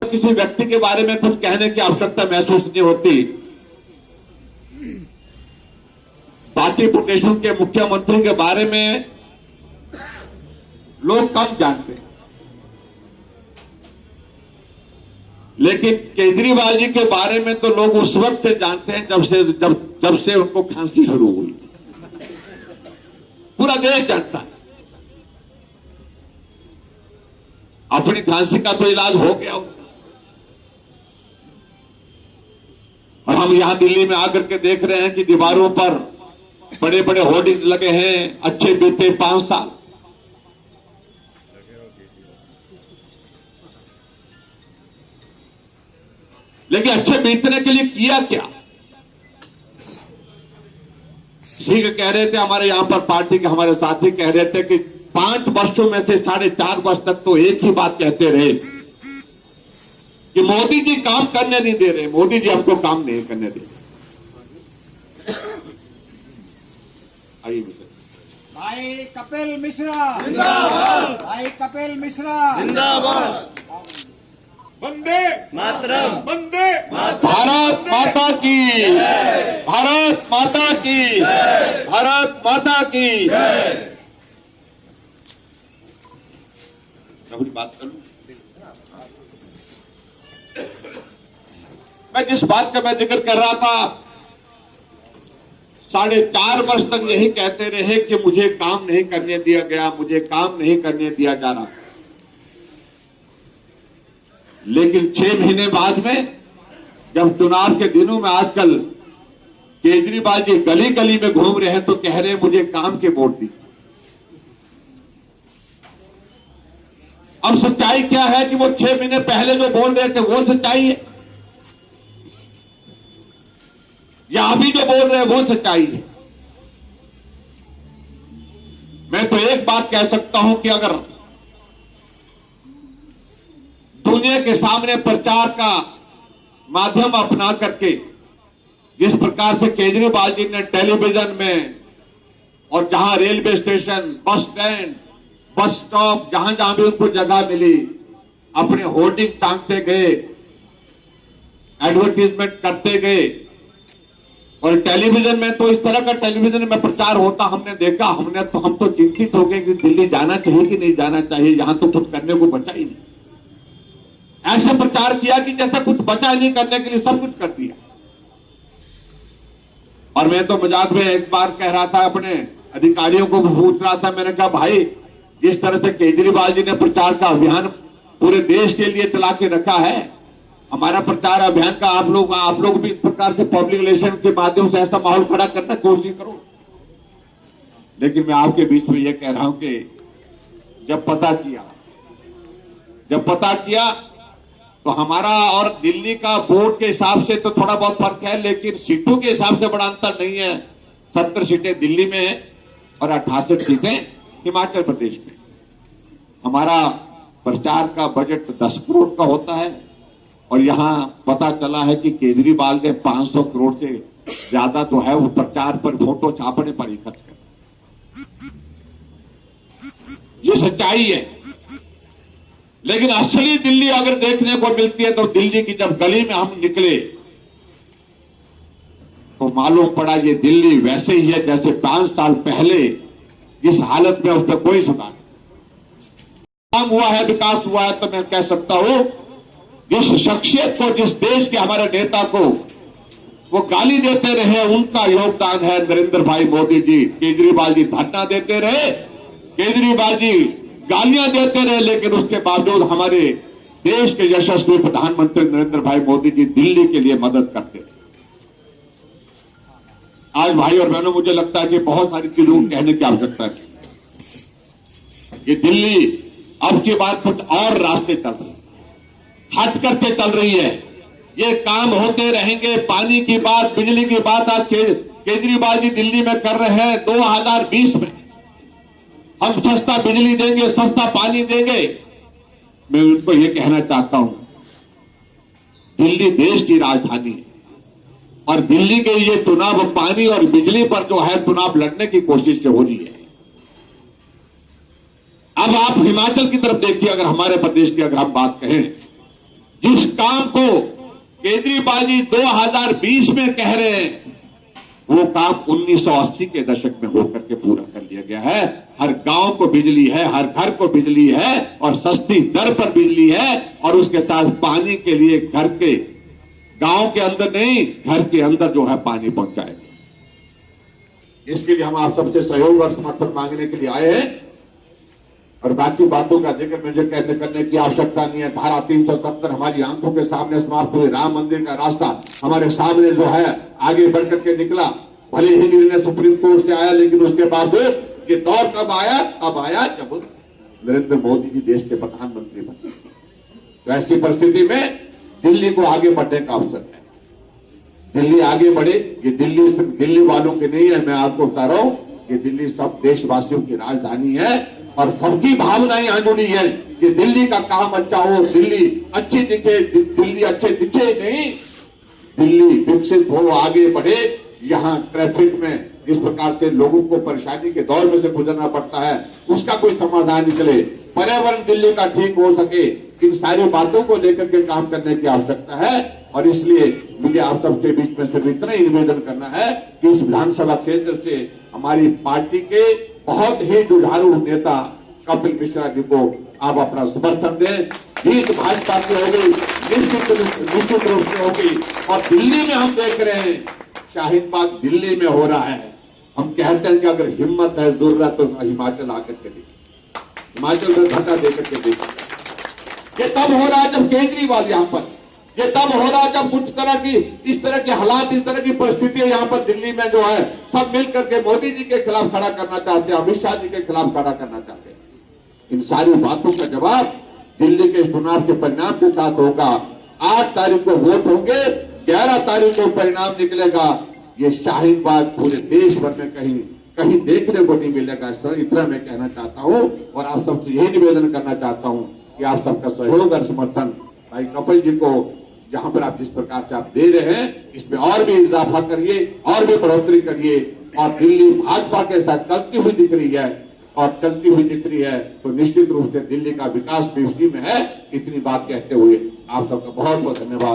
किसी व्यक्ति के बारे में कुछ कहने की आवश्यकता महसूस नहीं होती। पार्टी प्रदेशों के मुख्यमंत्री के बारे में लोग कम जानते हैं, लेकिन केजरीवाल जी के बारे में तो लोग उस वक्त से जानते हैं जब से उनको खांसी शुरू हुई। पूरा देश जानता है। अपनी खांसी का तो इलाज हो गया उनका, और हम यहां दिल्ली में आकर के देख रहे हैं कि दीवारों पर बड़े बड़े होर्डिंग्स लगे हैं, अच्छे बीते 5 साल। लेकिन अच्छे बीतने के लिए किया क्या? ठीक कह रहे थे हमारे यहां पर पार्टी के हमारे साथी कह रहे थे कि 5 वर्षों में से 4.5 वर्ष तक तो एक ही बात कहते रहे कि मोदी जी काम करने नहीं दे रहे, मोदी जी हमको काम नहीं करने दे रहे। भाई कपिल मिश्रा जिंदाबाद, भाई कपिल मिश्रा जिंदाबाद। वंदे मातरम, वंदे भारत माता की, भारत माता की, भारत माता की। अपनी बात करूं, मैं जिस बात का मैं जिक्र कर रहा था, 4.5 वर्ष तक यही कहते रहे कि मुझे काम नहीं करने दिया गया, मुझे काम नहीं करने दिया जा रहा। लेकिन 6 महीने बाद में जब चुनाव के दिनों में आजकल केजरीवाल जी गली गली में घूम रहे हैं तो कह रहे हैं मुझे काम के वोट दी। अब सच्चाई क्या है कि वो 6 महीने पहले जो बोल रहे थे वो सच्चाई है, या अभी जो बोल रहे हैं वो सच्चाई है? मैं तो एक बात कह सकता हूं कि अगर दुनिया के सामने प्रचार का माध्यम अपना करके जिस प्रकार से केजरीवाल जी ने टेलीविजन में और जहां railway station, bus stand, bus stop, जहां जहां भी उनको जगह मिली अपने होर्डिंग टांगते गए, एडवर्टीजमेंट करते गए, और टेलीविजन में तो इस तरह का टेलीविजन में प्रचार होता हमने देखा। हम तो चिंतित हो गए कि दिल्ली जाना चाहिए कि नहीं जाना चाहिए, यहां तो कुछ करने को बचा ही नहीं। ऐसा प्रचार किया कि जैसा कुछ बचा नहीं करने के लिए सब कुछ कर दिया। और मैं तो मजाक में एक बार कह रहा था, अपने अधिकारियों को पूछ रहा था, मैंने कहा भाई जिस तरह से केजरीवाल जी ने प्रचार का अभियान पूरे देश के लिए चला के रखा है, हमारा प्रचार अभियान का आप लोग भी इस प्रकार से पब्लिक रिलेशन के माध्यम से ऐसा माहौल खड़ा करने की कोशिश करो। लेकिन मैं आपके बीच में यह कह रहा हूं कि जब पता किया तो हमारा और दिल्ली का वोट के हिसाब से तो थोड़ा बहुत फर्क है, लेकिन सीटों के हिसाब से बड़ा अंतर नहीं है। 70 सीटें दिल्ली में है और 68 सीटें हिमाचल प्रदेश में। हमारा प्रचार का बजट 10 करोड़ का होता है और यहां पता चला है कि केजरीवाल ने 500 करोड़ से ज्यादा तो है वो प्रचार पर, फोटो छापने पर ही खर्च कर। ये सच्चाई है। लेकिन असली दिल्ली अगर देखने को मिलती है तो दिल्ली की जब गली में हम निकले तो मालूम पड़ा ये दिल्ली वैसे ही है जैसे 5 साल पहले जिस हालत में, उसमें कोई सुधार नहीं। काम हुआ है, विकास हुआ है, तो मैं कह सकता हूं जिस शख्सियत को, जिस देश के हमारे नेता को वो गाली देते रहे, उनका योगदान है नरेंद्र भाई मोदी जी। केजरीवाल जी धरना देते रहे, केजरीवाल जी गालियां देते रहे, लेकिन उसके बावजूद हमारे देश के यशस्वी प्रधानमंत्री नरेंद्र भाई मोदी जी दिल्ली के लिए मदद करते रहे। आज भाई और बहनों, मुझे लगता है कि बहुत सारी चीजों को कहने की आवश्यकता है कि दिल्ली अब की बात कुछ और रास्ते चल रहे, हट करके चल रही है। ये काम होते रहेंगे। पानी की बात, बिजली की बात आज केजरीवाल जी दिल्ली में कर रहे हैं। 2020 में हम सस्ता बिजली देंगे, सस्ता पानी देंगे। मैं उनको ये कहना चाहता हूं, दिल्ली देश की राजधानी है और दिल्ली के ये चुनाव पानी और बिजली पर जो है चुनाव लड़ने की कोशिश हो रही है। अब आप हिमाचल की तरफ देखिए, अगर हमारे प्रदेश की अगर हम बात कहें जिस काम को केजरीवाल जी 2020 में कह रहे हैं, वो काम 1980 के दशक में होकर के पूरा कर लिया गया है। हर गांव को बिजली है, हर घर को बिजली है और सस्ती दर पर बिजली है, और उसके साथ पानी के लिए घर के, गांव के अंदर नहीं, घर के अंदर जो है पानी पहुंचाएगा। इसके लिए हम आप सबसे सहयोग और समर्थन मांगने के लिए आए हैं, और बाकी बातों का जिक्र मुझे करने की आवश्यकता नहीं है। धारा 370 हमारी आंखों के सामने समाप्त हुई। राम मंदिर का रास्ता हमारे सामने जो है आगे बढ़कर के निकला। भले ही निर्णय सुप्रीम कोर्ट से आया, लेकिन उसके बावजूद ये दौर कब आया? अब आया जब नरेंद्र मोदी जी देश के प्रधानमंत्री बने। तो ऐसी परिस्थिति में दिल्ली को आगे बढ़ने का अवसर है। दिल्ली आगे बढ़े, ये दिल्ली वालों के नहीं है, मैं आपको बता रहा हूं, ये दिल्ली सब देशवासियों की राजधानी है और सबकी भावनाएं यहां जुड़ी है कि दिल्ली का काम अच्छा हो, दिल्ली अच्छी दिखे, दिल्ली अच्छे दिखे नहीं, दिल्ली विकसित हो, आगे बढ़े। यहां ट्रैफिक में जिस प्रकार से लोगों को परेशानी के दौर में से गुजरना पड़ता है, उसका कोई समाधान निकले, पर्यावरण दिल्ली का ठीक हो सके, इन सारी बातों को लेकर के काम करने की आवश्यकता है। और इसलिए मुझे आप सबके बीच में सिर्फ इतना ही निवेदन करना है कि इस विधानसभा क्षेत्र से हमारी पार्टी के बहुत ही जुझारू नेता कपिल मिश्रा जी को आप अपना समर्थन दें। जीत भाजपा की हो गई, निश्चित रूप से होगी। और दिल्ली में हम देख रहे हैं, शाहीन बाग दिल्ली में हो रहा है। हम कहते हैं कि अगर हिम्मत है, जरूरत तो हिमाचल आकर के देखिए, हिमाचल में धक्का देकर के देखिए। ये तब हो रहा है जब केजरीवाल यहां पर, ये तब हो रहा है जब कुछ तरह की इस तरह के हालात, इस तरह की परिस्थितियां यहां पर दिल्ली में जो है, सब मिलकर के मोदी जी के खिलाफ खड़ा करना चाहते हैं, अमित शाह जी के खिलाफ खड़ा करना चाहते हैं। इन सारी बातों का जवाब दिल्ली के चुनाव के परिणाम के साथ होगा। 8 तारीख को वोट होंगे, 11 तारीख को परिणाम निकलेगा। ये शाहीन बाग पूरे देश भर में कहीं देखने को नहीं मिलेगा। इतना मैं कहना चाहता हूं और आप सबसे यही निवेदन करना चाहता हूं कि आप सबका सहयोग और समर्थन भाई कपिल जी को जहां पर आप जिस प्रकार से आप दे रहे हैं, इसमें और भी इजाफा करिए, और भी बढ़ोतरी करिए। और दिल्ली भाजपा के साथ चलती हुई दिख रही है, और चलती हुई दिख रही है, तो निश्चित रूप से दिल्ली का विकास भी उसी में है। इतनी बात कहते हुए आप सबका बहुत बहुत धन्यवाद।